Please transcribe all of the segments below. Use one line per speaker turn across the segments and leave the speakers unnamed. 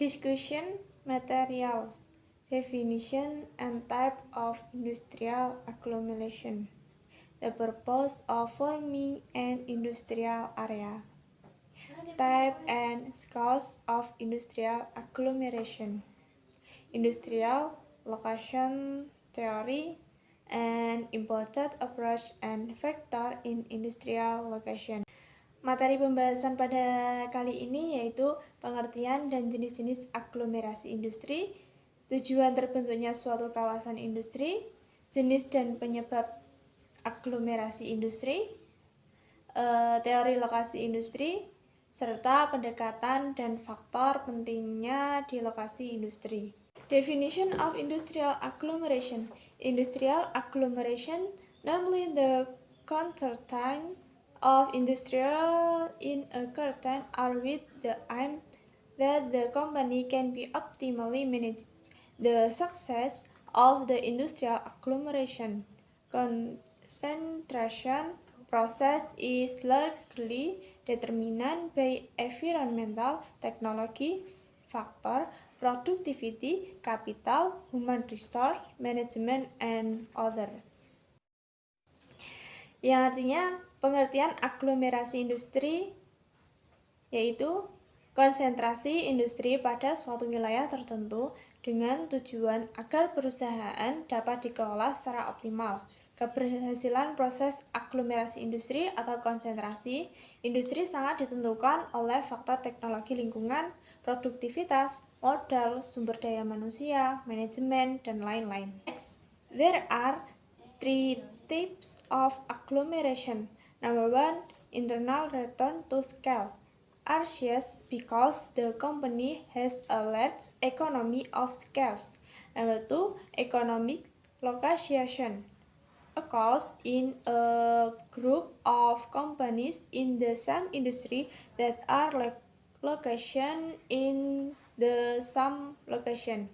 Discussion, material, definition and type of industrial agglomeration. The purpose of forming an industrial area. Type and scales of industrial agglomeration. Industrial location theory and important approach and factor in industrial location. Materi pembahasan pada kali ini yaitu pengertian dan jenis-jenis aglomerasi industri, tujuan terbentuknya suatu kawasan industri, jenis dan penyebab aglomerasi industri, teori lokasi industri, serta pendekatan dan faktor pentingnya di lokasi industri. Definition of industrial agglomeration. Industrial agglomeration, namely the concertation of industrial in a certain area with the aim that the company can be optimally managed. The success of the industrial agglomeration concentration process is largely determined by environmental, technology, factor, productivity, capital, human resource, management, and others. Yang artinya pengertian aglomerasi industri yaitu konsentrasi industri pada suatu wilayah tertentu dengan tujuan agar perusahaan dapat dikelola secara optimal. Keberhasilan proses aglomerasi industri atau konsentrasi industri sangat ditentukan oleh faktor teknologi lingkungan, produktivitas, modal, sumber daya manusia, manajemen, dan lain-lain. Next, there are 3 types of agglomeration. Number 1, internal return to scale. Arches because the company has a large economy of scales. Number 2, economic localization. Occurs in a group of companies in the same industry that are location in the same location.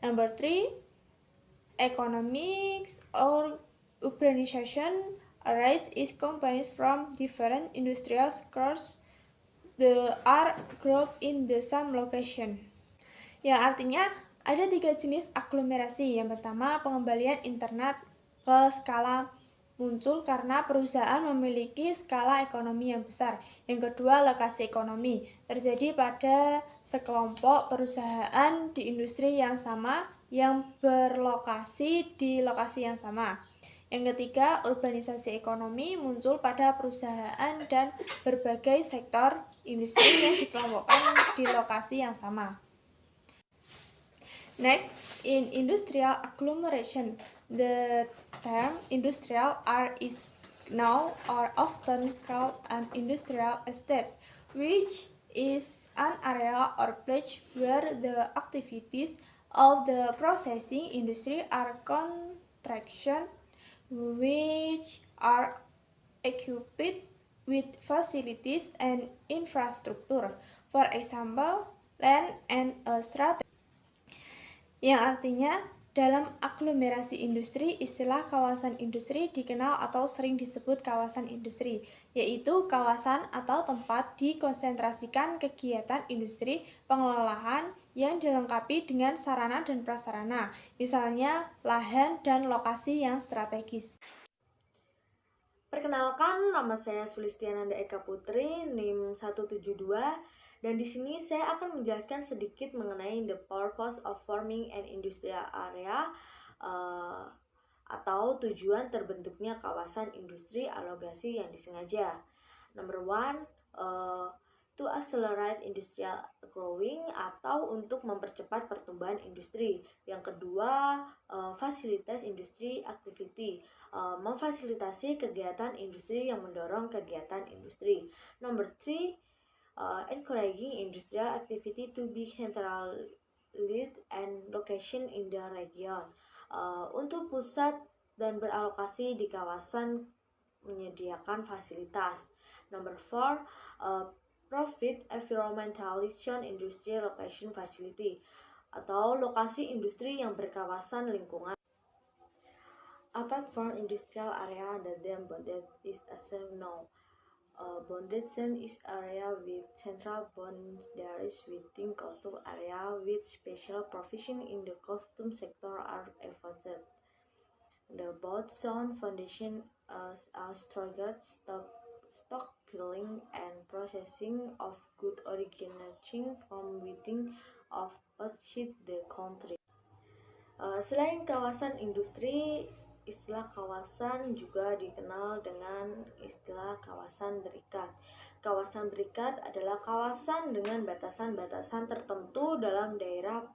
Number 3, economics or urbanization arise is companies from different industrial sectors that are grouped in the same location. Yang artinya ada 3 jenis aglomerasi. Yang pertama, pengembalian internet ke skala muncul karena perusahaan memiliki skala ekonomi yang besar. Yang kedua, lokasi ekonomi terjadi pada sekelompok perusahaan di industri yang sama yang berlokasi di lokasi yang sama. Yang ketiga, urbanisasi ekonomi muncul pada perusahaan dan berbagai sektor industri yang dikelompokkan di lokasi yang sama. Next, in industrial agglomeration, the term industrial area is now or often called an industrial estate, which is an area or place where the activities of the processing industry are contraction, which are equipped with facilities and infrastructure, for example, land and a strategy. Yang artinya, dalam aglomerasi industri, istilah kawasan industri dikenal atau sering disebut kawasan industri, yaitu kawasan atau tempat dikonsentrasikan kegiatan industri pengolahan yang dilengkapi dengan sarana dan prasarana, misalnya lahan dan lokasi yang strategis.
Perkenalkan, nama saya Sulistiananda Eka Putri, NIM 172. Dan di sini saya akan menjelaskan sedikit mengenai the purpose of forming an industrial area atau tujuan terbentuknya kawasan industri alokasi yang disengaja. Number 1, to accelerate industrial growing atau untuk mempercepat pertumbuhan industri. Yang kedua, fasilitas industri activity, memfasilitasi kegiatan industri yang mendorong kegiatan industri. Number 3, encouraging industrial activity to be centralized and location in the region. Untuk pusat dan beralokasi di kawasan menyediakan fasilitas. Number 4, profit environmentalization industry location facility atau lokasi industri yang berkawasan lingkungan. Apart from industrial area, the dam that is as known. Bounded zone is area with central boundaries within coastal area with special provision in the coastal sector are afforded. The boat zone foundation struggled stockpiling and processing of goods originating from within of outside the country. Selain kawasan industri, istilah kawasan juga dikenal dengan istilah kawasan berikat. Kawasan berikat adalah kawasan dengan batasan-batasan tertentu dalam daerah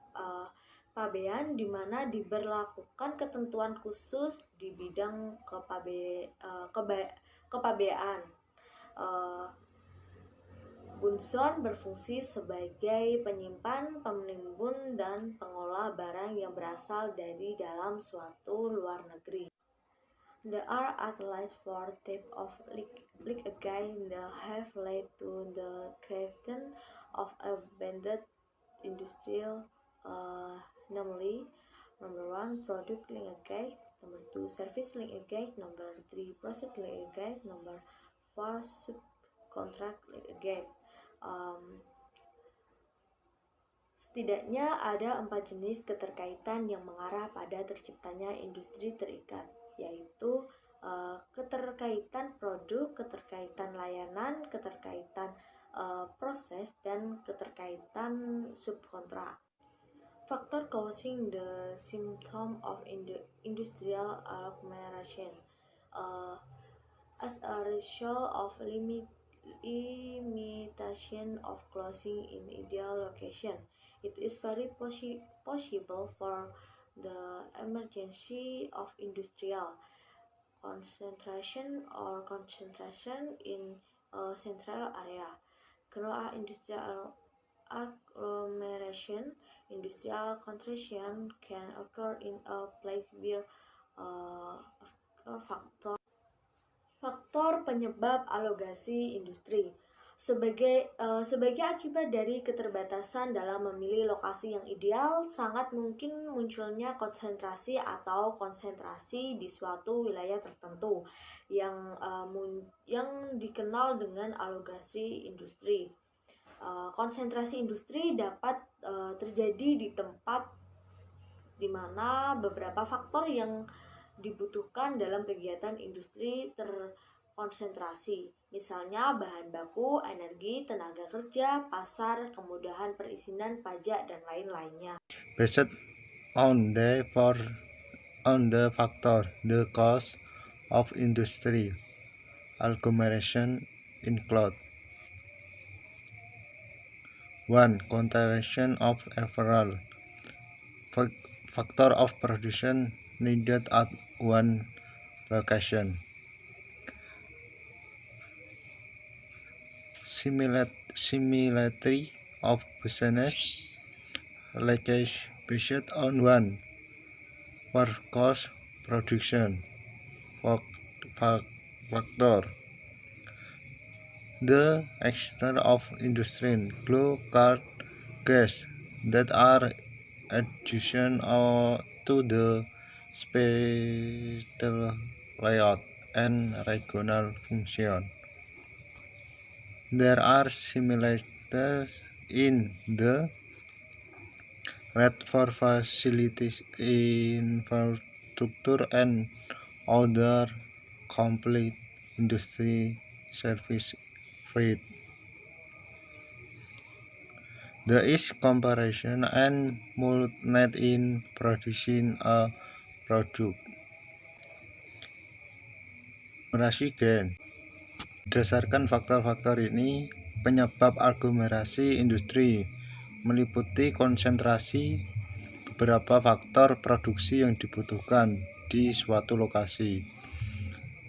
pabean di mana diberlakukan ketentuan khusus di bidang kepabean. Bunzon berfungsi sebagai penyimpan, penimbun, dan pengolah barang yang berasal dari dalam suatu luar negeri. There are at least 4 types of lignite that have led to the creation of abandoned industrial, namely, number 1, product lignite, number 2, service lignite, number 3, process lignite, number 4, subcontract lignite. Setidaknya ada 4 jenis keterkaitan yang mengarah pada terciptanya industri terikat, yaitu keterkaitan produk, keterkaitan layanan, keterkaitan proses, dan keterkaitan subkontrak. Factor causing the symptom of industrial agglomeration as a result of limitation of closing in ideal location. It is very possible for the emergency of industrial concentration in a central area. Genoa industrial agglomeration, industrial concentration can occur in a place where faktor penyebab alokasi industri sebagai akibat dari keterbatasan dalam memilih lokasi yang ideal, sangat mungkin munculnya konsentrasi di suatu wilayah tertentu yang dikenal dengan alokasi industri. Konsentrasi industri dapat terjadi di tempat di mana beberapa faktor yang dibutuhkan dalam kegiatan industri terkonsentrasi, misalnya bahan baku, energi, tenaga kerja, pasar, kemudahan perizinan, pajak, dan lain-lainnya.
Based on the factor, the cause of industry agglomeration include 1. Concentration of several factor of production needed at one location. Similarity of business linkage based on one workforce production factor. The extent of industry glue car gas that are adjacent to the spatial layout and regional function. There are similarities in the rate for facilities, infrastructure, and other complete industry service freight. There is comparison and multitude in producing a product. Aglomerasi gain. Berdasarkan faktor-faktor ini, penyebab aglomerasi industri meliputi konsentrasi beberapa faktor produksi yang dibutuhkan di suatu lokasi.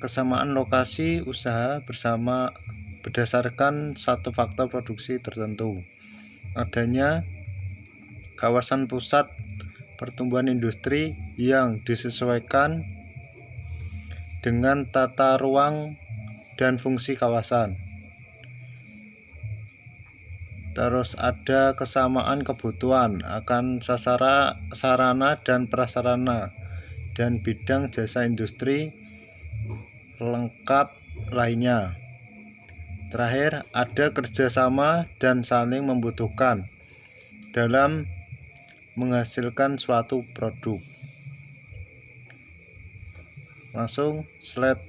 Kesamaan lokasi usaha bersama berdasarkan satu faktor produksi tertentu. Adanya kawasan pusat pertumbuhan industri yang disesuaikan dengan tata ruang dan fungsi kawasan. Terus ada kesamaan kebutuhan akan sarana dan prasarana dan bidang jasa industri lengkap lainnya. Terakhir, ada kerjasama dan saling membutuhkan dalam menghasilkan suatu produk. Langsung slide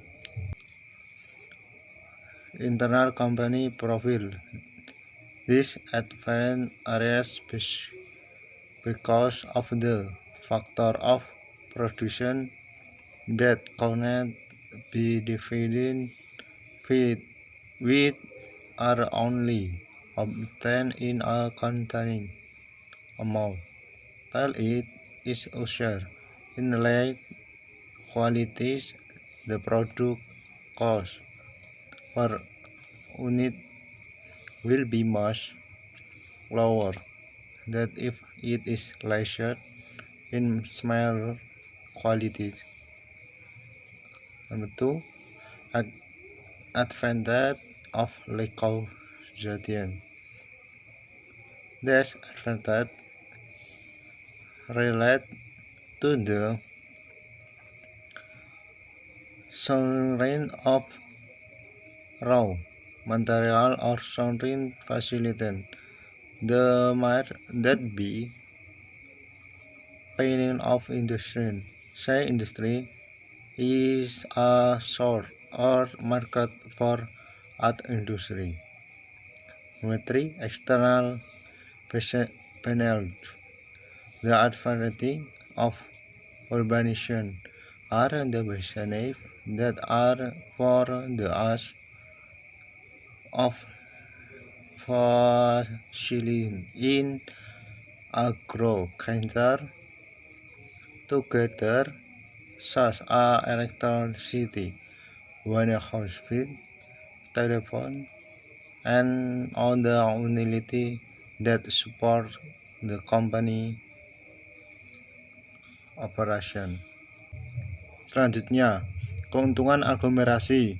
internal company profile. This advanced areas because of the factor of production that cannot be divided with are only obtained in a contained amount. Till it is ushered in like qualities, the product cost per unit will be much lower than if it is lasted in smaller quantities. Number 2, advantage of localization. This advantage relate to the sourcing of raw material or sourcing facility. The might that be painting of industry. Say industry is a source or market for art industry. Number 3, external penalties. The advantage of urbanization are the benefits that are for the us of facility in agriculture together, such as electricity, water, hospital, telephone, and other utilities that support the company operation. Selanjutnya, keuntungan aglomerasi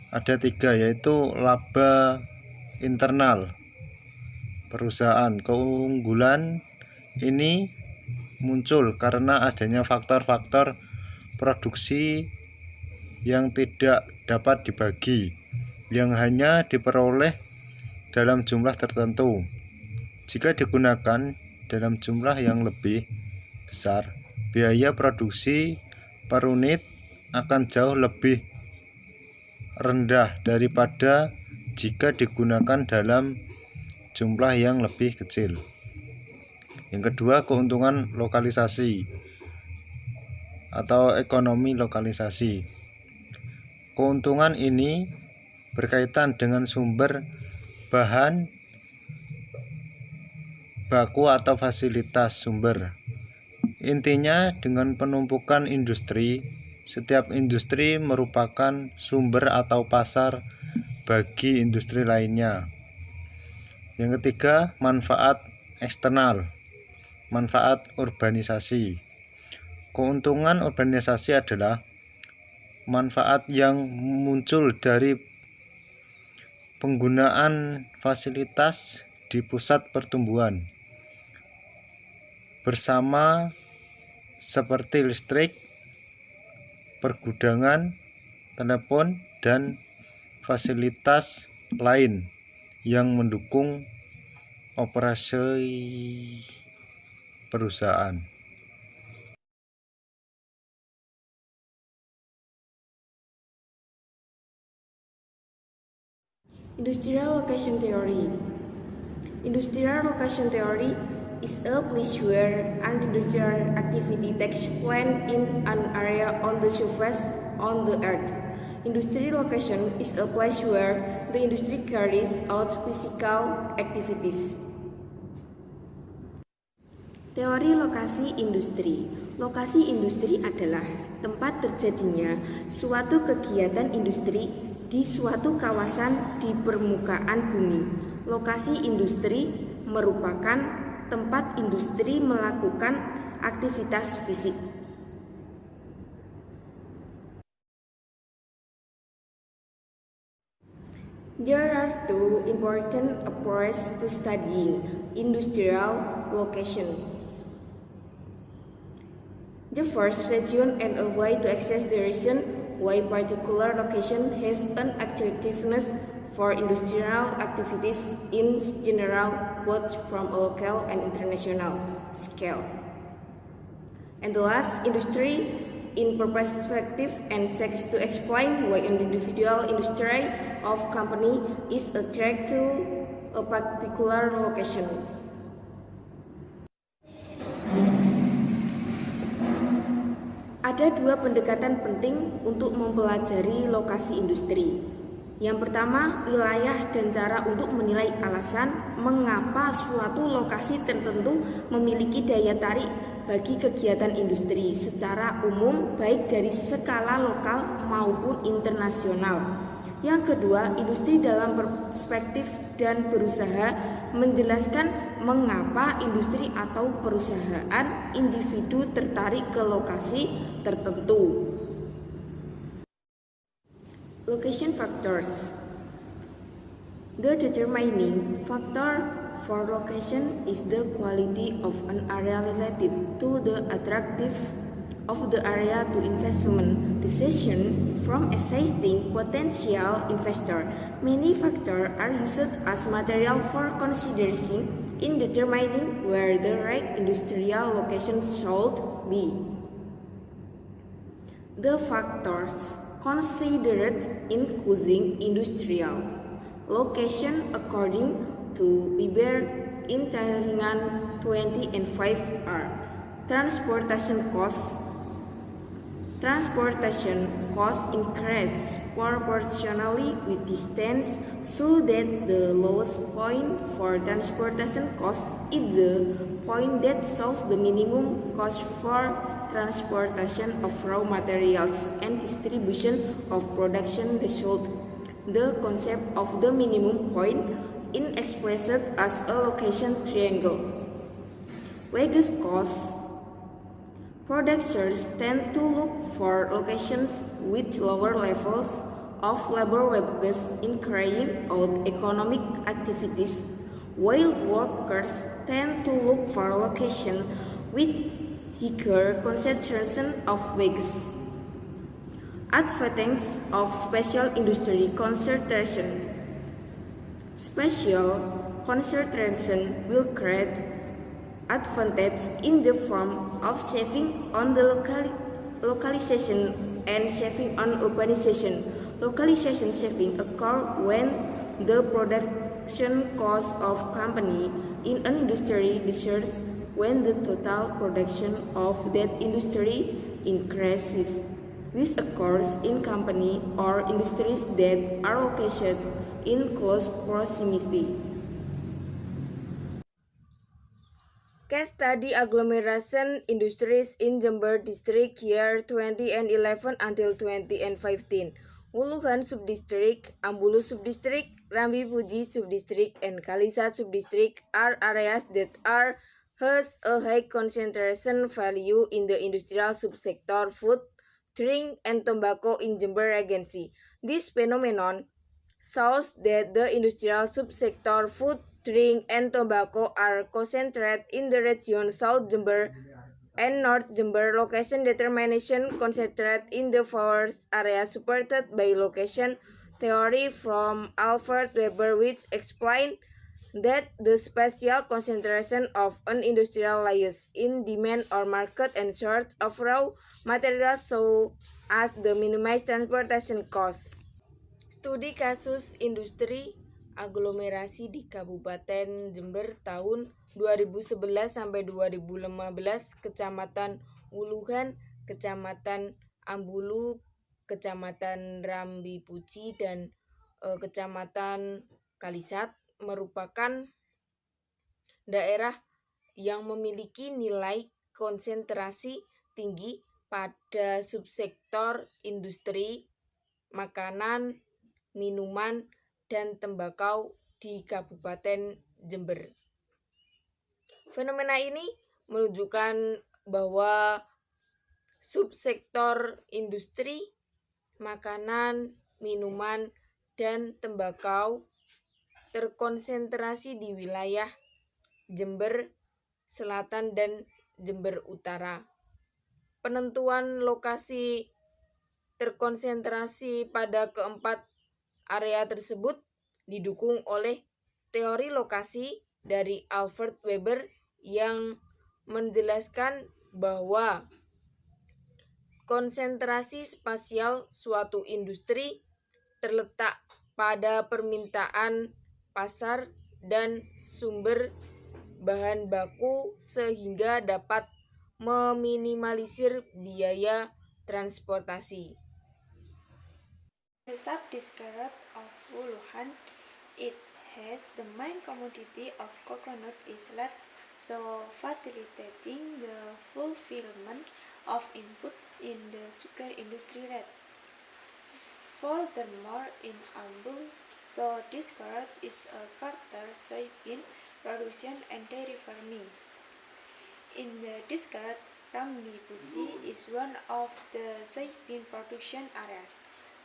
ada 3, yaitu laba internal perusahaan. Keunggulan ini muncul karena adanya faktor-faktor produksi yang tidak dapat dibagi, yang hanya diperoleh dalam jumlah tertentu. Jika digunakan dalam jumlah yang lebih besar, biaya produksi per unit akan jauh lebih rendah daripada jika digunakan dalam jumlah yang lebih kecil. Yang kedua, keuntungan lokalisasi atau ekonomi lokalisasi. Keuntungan ini berkaitan dengan sumber bahan baku atau fasilitas sumber. Intinya, dengan penumpukan industri, setiap industri merupakan sumber atau pasar bagi industri lainnya. Yang ketiga, manfaat eksternal. Manfaat urbanisasi. Keuntungan urbanisasi adalah manfaat yang muncul dari penggunaan fasilitas di pusat pertumbuhan bersama seperti listrik, pergudangan, telepon, dan fasilitas lain yang mendukung operasi perusahaan.
Industrial location theory. Industrial location theory is a place where an industrial activity takes place in an area on the surface on the earth. Industrial location is a place where the industry carries out physical activities. Teori lokasi industri. Lokasi industri adalah tempat terjadinya suatu kegiatan industri di suatu kawasan di permukaan bumi. Lokasi industri merupakan tempat industri melakukan aktivitas fisik. There are two important approaches to studying industrial location. The first, region and a way to access the region why particular location has an attractiveness for industrial activities in general, both from a local and international scale. And the last, industry in perspective and seeks to explain why an individual industry of company is attracted to a particular location. Ada dua pendekatan penting untuk mempelajari lokasi industri. Yang pertama, wilayah dan cara untuk menilai alasan mengapa suatu lokasi tertentu memiliki daya tarik bagi kegiatan industri secara umum, baik dari skala lokal maupun internasional. Yang kedua, industri dalam perspektif dan berusaha menjelaskan mengapa industri atau perusahaan individu tertarik ke lokasi tertentu. Location factors. The determining factor for location is the quality of an area related to the attractiveness of the area to investment decision from existing potential investor. Many factors are used as material for consideration in determining where the right industrial location should be. The factors considered in choosing industrial location according to Weber in Taringan 20 and 5 are transportation costs. Transportation costs increase proportionally with distance, so that the lowest point for transportation costs is the point that shows the minimum cost for transportation of raw materials and distribution of production result. The concept of the minimum point is expressed as a location triangle. Wages costs. Producers tend to look for locations with lower levels of labor wages in carrying out economic activities, while workers tend to look for locations with higher concentration of wages. Advantage of special industry concentration. Special concentration will create advantage in the form of saving on the localization and saving on urbanization. Localization saving occur when the production cost of company in an industry decreases when the total production of that industry increases. This occurs in company or industries that are located in close proximity. Case study agglomeration industries in Jember District year 2011 until 2015. Wuluhan Subdistrict, Ambulu Subdistrict, Rambi Puji Subdistrict, and Kalisa Subdistrict are areas that has a high concentration value in the industrial subsector food, drink, and tobacco in Jember Regency. This phenomenon shows that the industrial subsector food, drink, and tobacco are concentrated in the region South Jember and North Jember. Location determination concentrated in the first area supported by location theory from Alfred Weber, which explained that the spatial concentration of an industrial lies in demand or market and source of raw materials so as the minimize transportation costs. Studi kasus industri aglomerasi di Kabupaten Jember tahun 2011 sampai 2015, Kecamatan Wuluhan, Kecamatan Ambulu, Kecamatan Rambi Puji, dan Kecamatan Kalisat merupakan daerah yang memiliki nilai konsentrasi tinggi pada subsektor industri, makanan, minuman, dan tembakau di Kabupaten Jember. Fenomena ini menunjukkan bahwa subsektor industri, makanan, minuman, dan tembakau terkonsentrasi di wilayah Jember Selatan dan Jember Utara. Penentuan lokasi terkonsentrasi pada keempat area tersebut
didukung oleh teori lokasi dari Alfred Weber yang menjelaskan bahwa konsentrasi spasial suatu industri terletak pada permintaan pasar dan sumber bahan baku sehingga dapat meminimalisir biaya transportasi.
The sub-district of Wuhan, it has the main commodity of coconut islet, so facilitating the fulfillment of input in the sugar industry rate. Furthermore, in Ambul, so district is a charter soybean production and dairy farming. In the district, Rambibuji is one of the soybean production areas.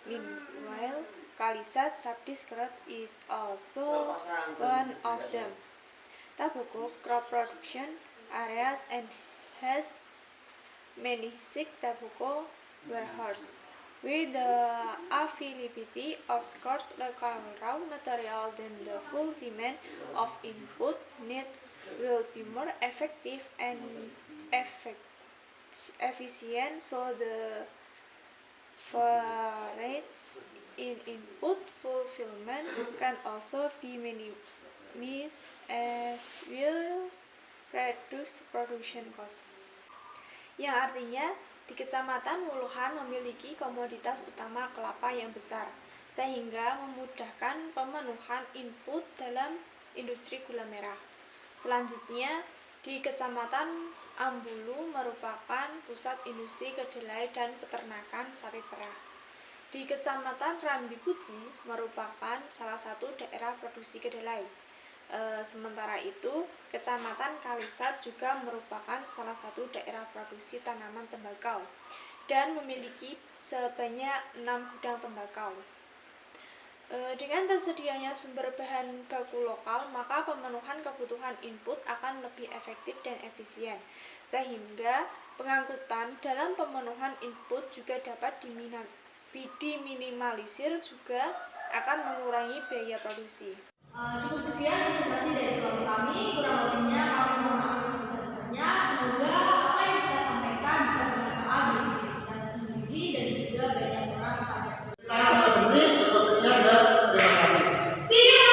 Meanwhile, Kalisat sub-district is also one of them. Tobacco crop production areas and has many sick tobacco warehouses. With the availability of scarce local raw material, then the full demand of input needs will be more effective and efficient, so the rates in input fulfillment can also be minimized as will reduce production cost. Yang artinya di Kecamatan Wuhan memiliki komoditas utama kelapa yang besar, sehingga memudahkan pemenuhan input dalam industri gula merah. Selanjutnya, di Kecamatan Ambulu merupakan pusat industri kedelai dan peternakan sapi perah. Di Kecamatan Rambibuji merupakan salah satu daerah produksi kedelai. Sementara itu, Kecamatan Kalisat juga merupakan salah satu daerah produksi tanaman tembakau dan memiliki sebanyak 6 gudang tembakau. Dengan tersedianya sumber bahan baku lokal, maka pemenuhan kebutuhan input akan lebih efektif dan efisien, sehingga pengangkutan dalam pemenuhan input juga dapat diminimalisir, juga akan mengurangi biaya produksi.
Cukup sekian presentasi dari kelompok kami, kurang lebihnya kami mohon maaf sebesar-besarnya. Semoga apa yang kita sampaikan bisa bermanfaat bagi kita sendiri dan juga banyak orang pada
cukup sekian dan terima kasih.
See you!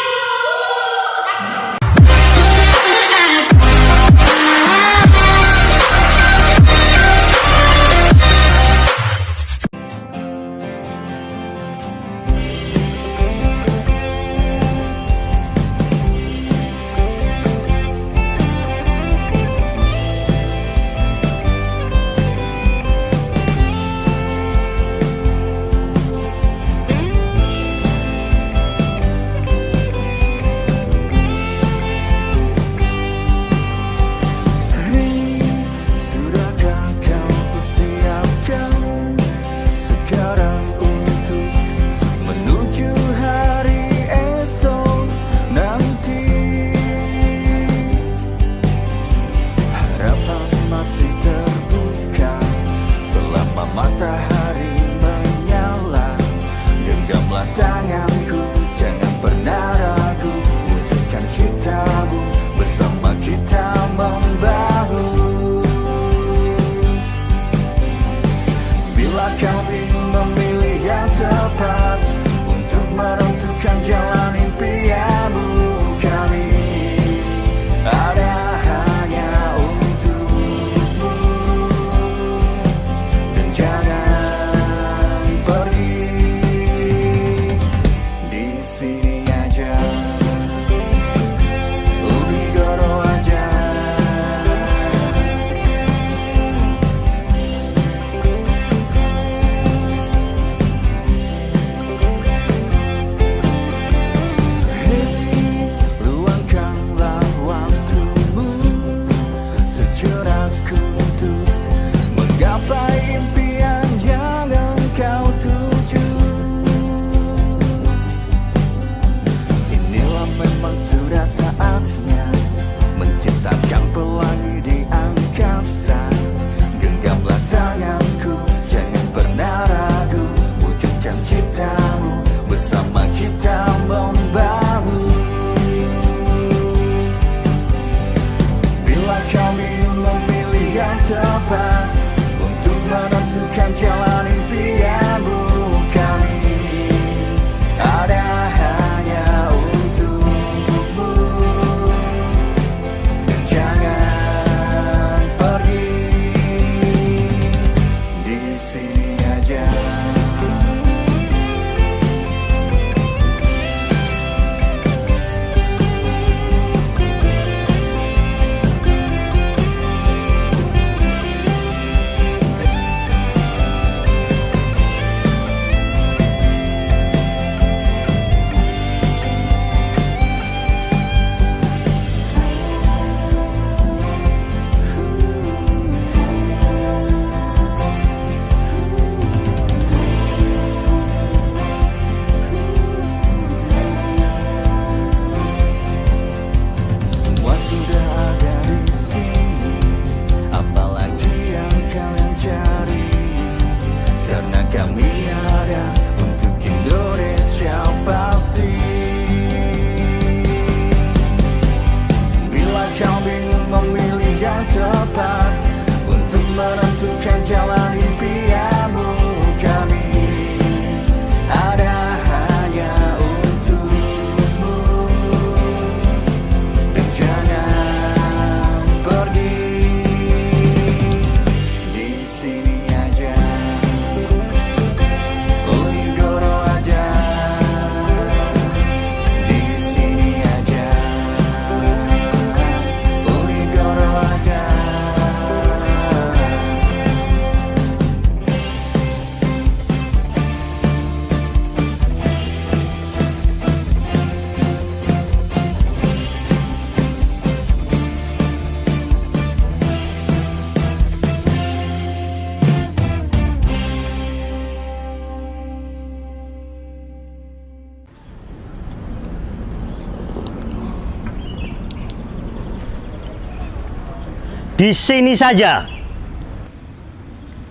di sini saja.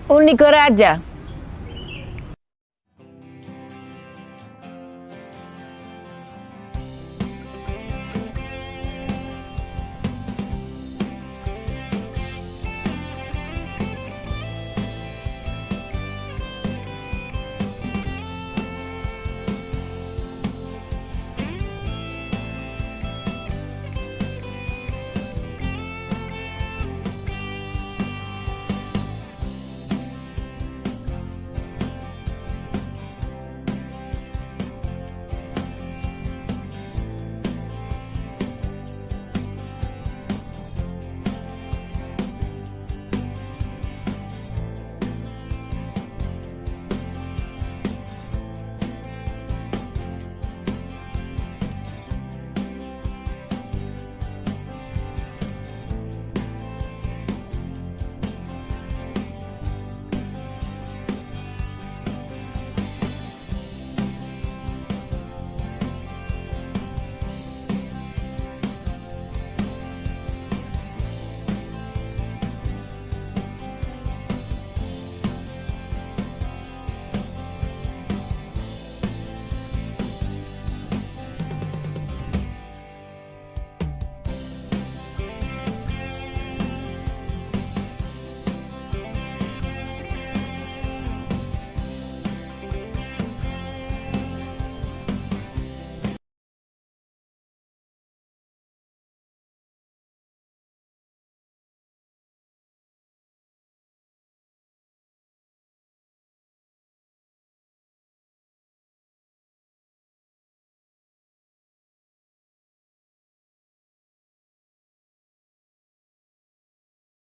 Unik aja.